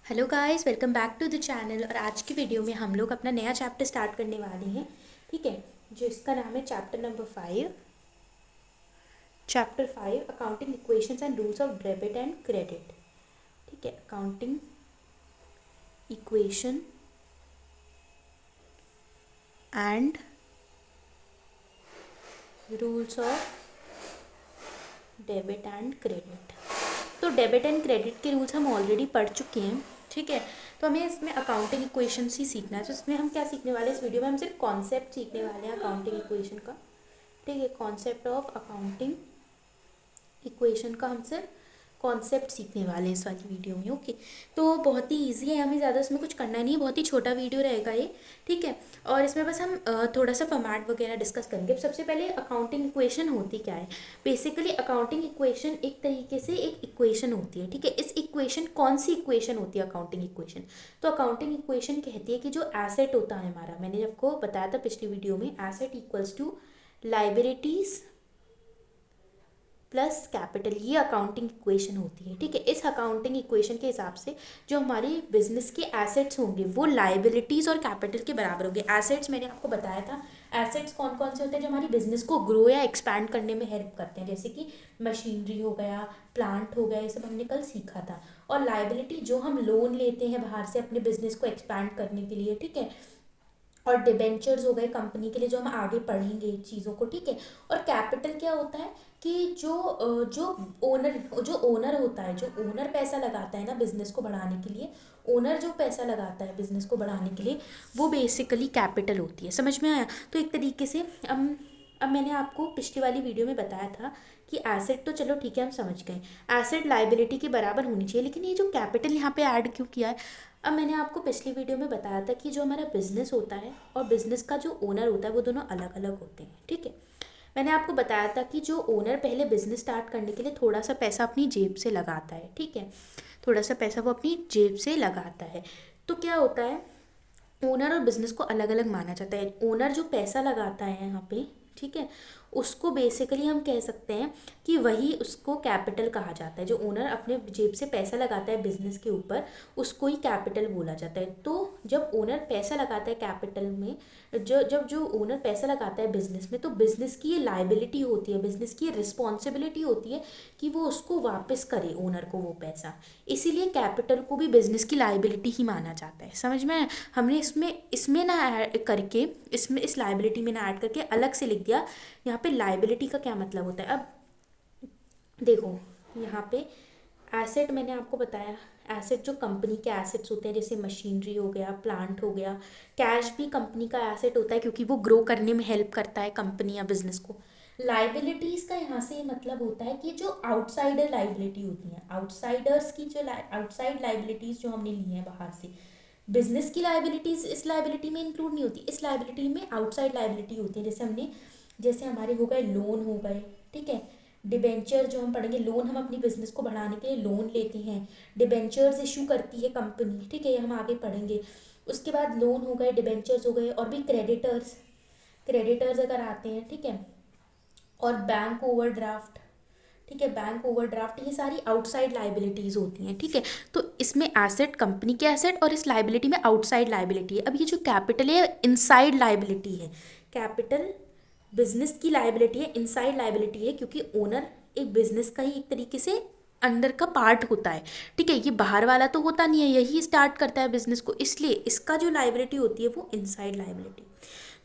Hello guys, welcome back to the channel. और आज की वीडियो में हम लोग अपना नया चैप्टर स्टार्ट करने वाले हैं। ठीक है, जो इसका नाम है chapter number 5। Chapter 5 accounting equations and rules of debit and credit. ठीक है, accounting equation and rules of debit and credit. तो डेबिट एंड क्रेडिट के रूल्स हम ऑलरेडी पढ़ चुके हैं। ठीक है, तो हमें इसमें अकाउंटिंग इक्वेशंस ही सीखना है। तो इसमें हम क्या सीखने वाले हैं, इस वीडियो में हम सिर्फ कॉन्सेप्ट सीखने वाले हैं अकाउंटिंग इक्वेशन का। ठीक है, कॉन्सेप्ट ऑफ अकाउंटिंग इक्वेशन का हम सिर्फ कॉन्सेप्ट सीखने वाले हैं इस वाली वीडियो में। ओके, तो बहुत ही इजी है, हमें ज़्यादा इसमें कुछ करना नहीं है, बहुत ही छोटा वीडियो रहेगा ये। ठीक है, और इसमें बस हम थोड़ा सा फॉर्मेट वगैरह डिस्कस करेंगे। अब सबसे पहले अकाउंटिंग इक्वेशन होती क्या है। बेसिकली अकाउंटिंग इक्वेशन एक तरीके से एक इक्वेशन होती है। ठीक है, इस इक्वेशन कौन सी इक्वेशन होती है अकाउंटिंग इक्वेशन। तो अकाउंटिंग इक्वेशन कहती है कि जो एसेट होता है हमारा, मैंने आपको बताया था पिछली वीडियो में, asset equals to liabilities plus capital, ये अकाउंटिंग इक्वेशन होती है। ठीक है, इस अकाउंटिंग इक्वेशन के हिसाब से जो हमारी बिजनेस के एसेट्स होंगे वो लाइबिलिटीज़ और कैपिटल के बराबर होंगे। एसेट्स मैंने आपको बताया था, एसेट्स कौन कौन से होते हैं जो हमारी बिजनेस को ग्रो या एक्सपैंड करने में हेल्प करते हैं, जैसे कि मशीनरी हो गया, प्लांट हो गया, ये सब हमने कल सीखा था। और लाइबिलिटी जो हम लोन लेते हैं बाहर से अपने बिजनेस को एक्सपैंड करने के लिए। ठीक है, और डिबेंचर्स हो गए कंपनी के लिए, जो हम आगे पढ़ेंगे चीज़ों को। ठीक है, और कैपिटल क्या होता है कि जो ओनर होता है, जो ओनर पैसा लगाता है ना बिजनेस को बढ़ाने के लिए, ओनर जो पैसा लगाता है बिजनेस को बढ़ाने के लिए, वो बेसिकली कैपिटल होती है। समझ में आया। तो एक तरीके से अब मैंने आपको पिछली वाली वीडियो में बताया था कि एसेट तो चलो ठीक है हम समझ गए, एसेट लाइबिलिटी के बराबर होनी चाहिए, लेकिन ये जो कैपिटल यहाँ पे ऐड क्यों किया है। अब मैंने आपको पिछली वीडियो में बताया था कि जो हमारा बिजनेस होता है और बिजनेस का जो ओनर होता है वो दोनों अलग अलग होते हैं। ठीक है, मैंने आपको बताया था कि जो ओनर पहले बिजनेस स्टार्ट करने के लिए थोड़ा सा पैसा अपनी जेब से लगाता है। ठीक है, थोड़ा सा पैसा वो अपनी जेब से लगाता है। तो क्या होता है, ओनर और बिजनेस को अलग अलग माना जाता है। ओनर जो पैसा लगाता है यहाँ पे, ठीक है, उसको बेसिकली हम कह सकते हैं कि वही उसको कैपिटल कहा जाता है। जो ओनर अपने जेब से पैसा लगाता है बिजनेस के ऊपर, उसको ही कैपिटल बोला जाता है। तो जब ओनर पैसा लगाता है कैपिटल में, जो ओनर पैसा लगाता है बिजनेस में, तो बिजनेस की ये लाइबिलिटी होती है, बिजनेस की ये रिस्पॉन्सिबिलिटी होती है कि वो उसको वापस करे ओनर को वो पैसा। इसीलिए कैपिटल को भी बिजनेस की लाइबिलिटी ही माना जाता है। समझ में आया? हमने इसमें इसमें ना ऐड करके, इसमें इस लाइबिलिटी में ना ऐड करके अलग से लिख दिया यहाँ पे लाइबिलिटी का क्या मतलब होता है। अब देखो, यहाँ पे एसेट मैंने आपको बताया, एसेट जो कंपनी के एसेट्स होते हैं, जैसे मशीनरी हो गया, प्लांट हो गया। कैश भी कंपनी का एसेट होता है क्योंकि वो ग्रो करने में हेल्प करता है कंपनी या बिजनेस को। लाइबिलिटीज़ का यहाँ से मतलब होता है कि जो आउटसाइडर लाइबिलिटी होती हैं, आउटसाइडर्स की जो आउटसाइड लाइबिलिटीज़ जो हमने ली हैं बाहर से। बिजनेस की लाइबिलिटीज़ इस लाइबिलिटी में इंक्लूड नहीं होती, इस लाइबिलिटी में आउटसाइड लाइबिलिटी होती है। जैसे हमारे हो गए लोन हो गए। ठीक है, डिबेंचर जो हम पढ़ेंगे, लोन हम अपनी बिजनेस को बढ़ाने के लिए लोन लेते हैं, डिबेंचर्स इशू करती है कंपनी। ठीक है, ये हम आगे पढ़ेंगे। उसके बाद लोन हो गए, डिबेंचर्स हो गए, और भी क्रेडिटर्स, क्रेडिटर्स अगर आते हैं। ठीक है, और बैंक ओवरड्राफ्ट। ठीक है, बैंक ओवरड्राफ्ट, ये सारी आउटसाइड लाइबिलिटीज़ होती हैं। ठीक है, तो इसमें एसेट कंपनी के एसेट और इस लाइबिलिटी में आउटसाइड लाइबिलिटी है। अब ये जो कैपिटल है इनसाइड लाइबिलिटी है। कैपिटल बिजनेस की लाइबिलिटी है, इनसाइड लाइबिलिटी है, क्योंकि ओनर एक बिजनेस का ही एक तरीके से अंदर का पार्ट होता है। ठीक है, ये बाहर वाला तो होता नहीं है, यही स्टार्ट करता है बिजनेस को, इसलिए इसका जो लाइबिलिटी होती है वो इनसाइड लाइबिलिटी।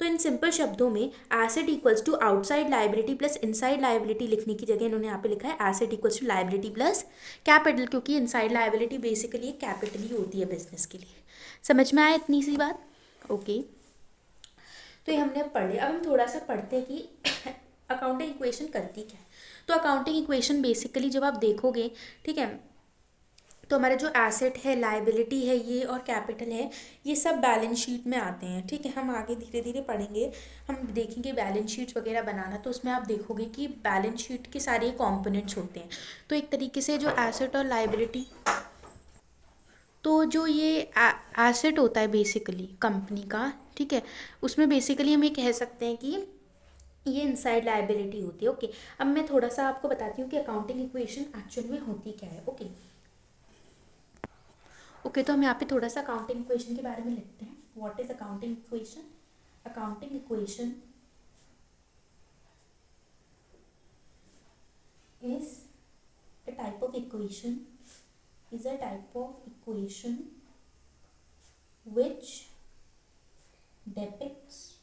तो इन सिंपल शब्दों में asset equals to outside liability plus inside liability लिखने की जगह इन्होंने यहाँ पे लिखा है asset equals to liability plus capital, क्योंकि इनसाइड लाइबिलिटी बेसिकली कैपिटल ही होती है बिजनेस के लिए। समझ में आया इतनी सी बात? ओके, तो ये हमने अब पढ़ लिया। अब हम थोड़ा सा पढ़ते हैं कि अकाउंटिंग इक्वेशन करती क्या है। तो अकाउंटिंग इक्वेशन बेसिकली जब आप देखोगे, ठीक है, तो हमारा जो एसेट है, लाइबिलिटी है ये, और कैपिटल है, ये सब बैलेंस शीट में आते हैं। ठीक है, हम आगे धीरे धीरे पढ़ेंगे, हम देखेंगे बैलेंस शीट्स वगैरह बनाना, तो उसमें आप देखोगे कि बैलेंस शीट के सारे कंपोनेंट्स होते हैं। तो एक तरीके से जो एसेट और लाइबिलिटी, तो जो ये एसेट होता है बेसिकली कंपनी का, ठीक है, उसमें बेसिकली हम ये कह सकते हैं कि ये इनसाइड लाइबिलिटी होती है। ओके, अब मैं थोड़ा सा आपको बताती हूँ कि अकाउंटिंग इक्वेशन एक्चुअल में होती क्या है। ओके, ओके, तो हम यहाँ पे थोड़ा सा अकाउंटिंग इक्वेशन के बारे में लिखते हैं. What is accounting equation? Accounting equation is a type of equation which depicts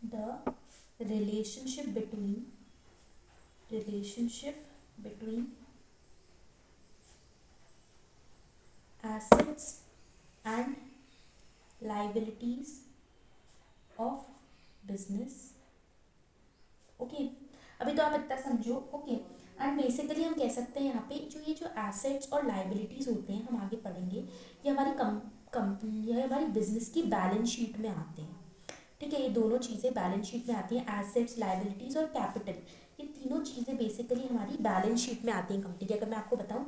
the relationship between assets and liabilities of business. Okay, अभी तो आप इतना समझो. ओके, एंड बेसिकली हम कह सकते हैं यहाँ पे ये जो एसेट्स और लाइबिलिटीज़ होते हैं, हम आगे पढ़ेंगे, ये हमारी कंपनी या हमारी बिजनेस की बैलेंस शीट में आते हैं. ठीक है, ये दोनों चीज़ें बैलेंस शीट में आती हैं. एसेट्स, लाइबिलिटीज़ और कैपिटल, ये तीनों चीज़ें बेसिकली हमारी बैलेंस शीट में आती हैं कंपनी की. अगर मैं आपको बताऊँ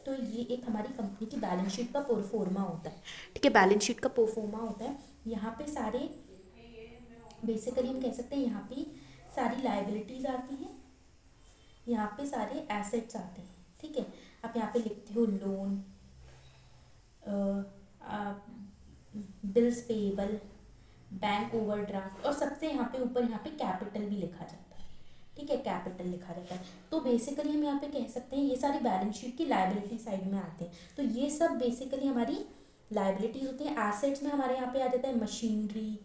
तो ये एक हमारी कंपनी की बैलेंस शीट का प्रोफोर्मा होता है. ठीक है, बैलेंस शीट का प्रोफोर्मा होता है. यहाँ पे सारे बेसिकली हम कह सकते हैं यहाँ पे सारी लाइबिलिटीज़ आती हैं, यहाँ पे सारे एसेट्स आते हैं. ठीक है, आप यहाँ पे लिखते हो loan, bills payable, bank overdraft, और सबसे यहाँ पे ऊपर यहाँ पे कैपिटल भी लिखा जाता है. ठीक है, कैपिटल लिखा रहता है. तो बेसिकली हम यहाँ पे कह सकते हैं ये सारी बैलेंस शीट की लाइबिलिटी साइड में आते हैं. तो ये सब बेसिकली हमारी लाइबिलिटीज होती हैं. एसेट्स में हमारे यहाँ पे आ जाता है मशीनरी,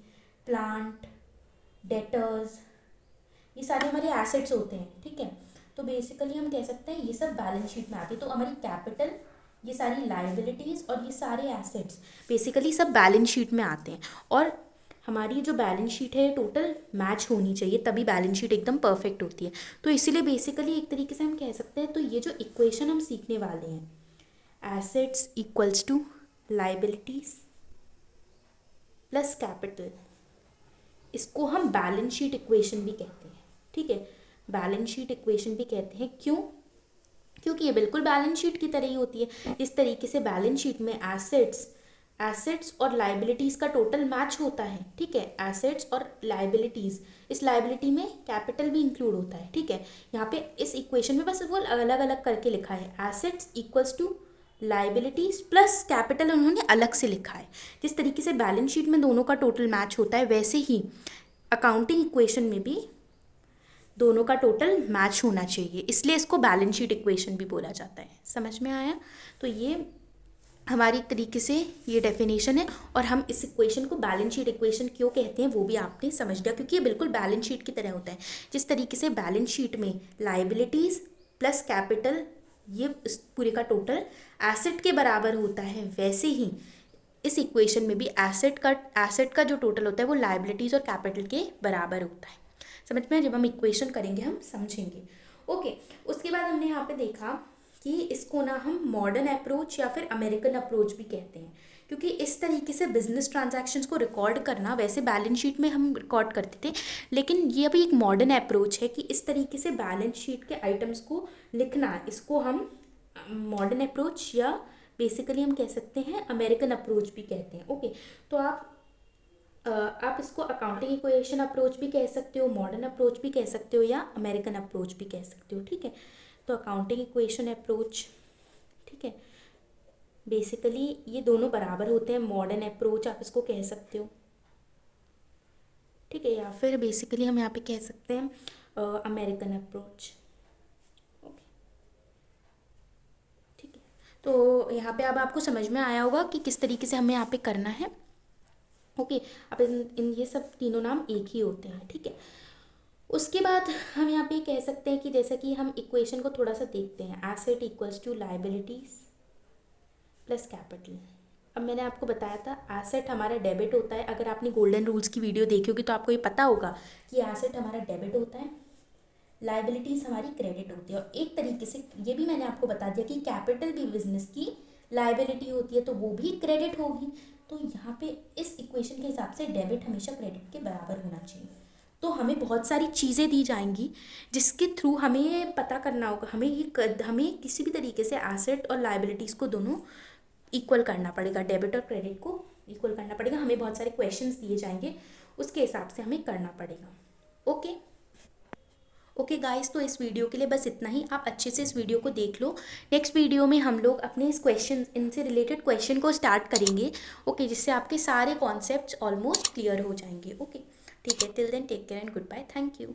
प्लांट, डेटर्स, ये सारे हमारे एसेट्स होते हैं. ठीक है, तो बेसिकली हम कह सकते हैं ये सब बैलेंस शीट में आती है. तो हमारी कैपिटल, ये सारी लाइबिलिटीज़ और ये सारे एसेट्स बेसिकली सब बैलेंस शीट में आते हैं. और हमारी जो बैलेंस शीट है टोटल मैच होनी चाहिए, तभी बैलेंस शीट एकदम परफेक्ट होती है. तो इसीलिए बेसिकली एक तरीके से हम कह सकते हैं, तो ये जो इक्वेशन हम सीखने वाले हैं, assets equals to liabilities plus capital, इसको हम बैलेंस शीट इक्वेशन भी कहते हैं. ठीक है, बैलेंस शीट इक्वेशन भी कहते हैं. क्यों? क्योंकि ये बिल्कुल बैलेंस शीट की तरह ही होती है. इस तरीके से बैलेंस शीट में एसेट्स और लाइबिलिटीज़ का टोटल मैच होता है. ठीक है, एसेट्स और लाइबिलिटीज़, इस लाइबिलिटी में कैपिटल भी इंक्लूड होता है. ठीक है, यहाँ पे इस इक्वेशन में बस वो अलग अलग करके लिखा है. Assets equals to liabilities plus capital उन्होंने अलग से लिखा है. जिस तरीके से बैलेंस शीट में दोनों का टोटल मैच होता है, वैसे ही अकाउंटिंग इक्वेशन में भी दोनों का टोटल मैच होना चाहिए. इसलिए इसको बैलेंस शीट इक्वेशन भी बोला जाता है. समझ में आया? तो ये हमारी एक तरीके से ये डेफिनेशन है. और हम इस इक्वेशन को बैलेंस शीट इक्वेशन क्यों कहते हैं वो भी आपने समझ लिया, क्योंकि ये बिल्कुल बैलेंस शीट की तरह होता है. जिस तरीके से बैलेंस शीट में लाइबिलिटीज़ प्लस कैपिटल, ये इस पूरे का टोटल एसेट के बराबर होता है, वैसे ही इस इक्वेशन में भी एसेट का जो टोटल होता है वो लाइबिलिटीज़ और कैपिटल के बराबर होता है. समझ में? जब हम इक्वेशन करेंगे हम समझेंगे. ओके, उसके बाद हमने यहाँ पे देखा कि इसको ना हम मॉडर्न अप्रोच या फिर अमेरिकन अप्रोच भी कहते हैं, क्योंकि इस तरीके से बिजनेस ट्रांजैक्शंस को रिकॉर्ड करना, वैसे बैलेंस शीट में हम रिकॉर्ड करते थे, लेकिन ये अभी एक मॉडर्न अप्रोच है कि इस तरीके से बैलेंस शीट के आइटम्स को लिखना, इसको हम मॉडर्न अप्रोच या बेसिकली हम कह सकते हैं अमेरिकन अप्रोच भी कहते हैं. ओके, तो आप इसको अकाउंटिंग इक्वेशन अप्रोच भी कह सकते हो, मॉडर्न अप्रोच भी कह सकते हो, या अमेरिकन अप्रोच भी कह सकते हो. ठीक है, तो अकाउंटिंग इक्वेशन अप्रोच, ठीक है, बेसिकली ये दोनों बराबर होते हैं. मॉडर्न अप्रोच आप इसको कह सकते हो. ठीक है, या फिर बेसिकली हम यहाँ पे कह सकते हैं अमेरिकन अप्रोच. ओके, ठीक है, तो यहाँ पे अब आपको समझ में आया होगा कि किस तरीके से हमें यहाँ पे करना है. ओके, अब इन ये सब तीनों नाम एक ही होते हैं. ठीक है, उसके बाद हम यहाँ पे कह सकते हैं कि जैसा कि हम इक्वेशन को थोड़ा सा देखते हैं, asset equals to liabilities plus capital. अब मैंने आपको बताया था एसेट हमारा डेबिट होता है. अगर आपने गोल्डन रूल्स की वीडियो देखी होगी तो आपको ये पता होगा कि एसेट हमारा डेबिट होता है, लाइबिलिटीज़ हमारी क्रेडिट होती है. और एक तरीके से ये भी मैंने आपको बता दिया कि कैपिटल भी बिजनेस की लाइबिलिटी होती है, तो वो भी क्रेडिट होगी. तो यहाँ पे इस इक्वेशन के हिसाब से डेबिट हमेशा क्रेडिट के बराबर होना चाहिए. तो हमें बहुत सारी चीज़ें दी जाएंगी जिसके थ्रू हमें ये पता करना होगा, हमें किसी भी तरीके से एसेट और लाइबिलिटीज़ को दोनों इक्वल करना पड़ेगा, डेबिट और क्रेडिट को इक्वल करना पड़ेगा. हमें बहुत सारे क्वेश्चंस दिए जाएंगे, उसके हिसाब से हमें करना पड़ेगा. ओके ओके गाइस, तो इस वीडियो के लिए बस इतना ही। आप अच्छे से इस वीडियो को देख लो। नेक्स्ट वीडियो में हम लोग अपने इस क्वेश्चन, इनसे रिलेटेड क्वेश्चन को स्टार्ट करेंगे। ओके, जिससे आपके सारे कॉन्सेप्ट्स ऑलमोस्ट क्लियर हो जाएंगे। ओके ठीक है, till then take care and goodbye, thank you.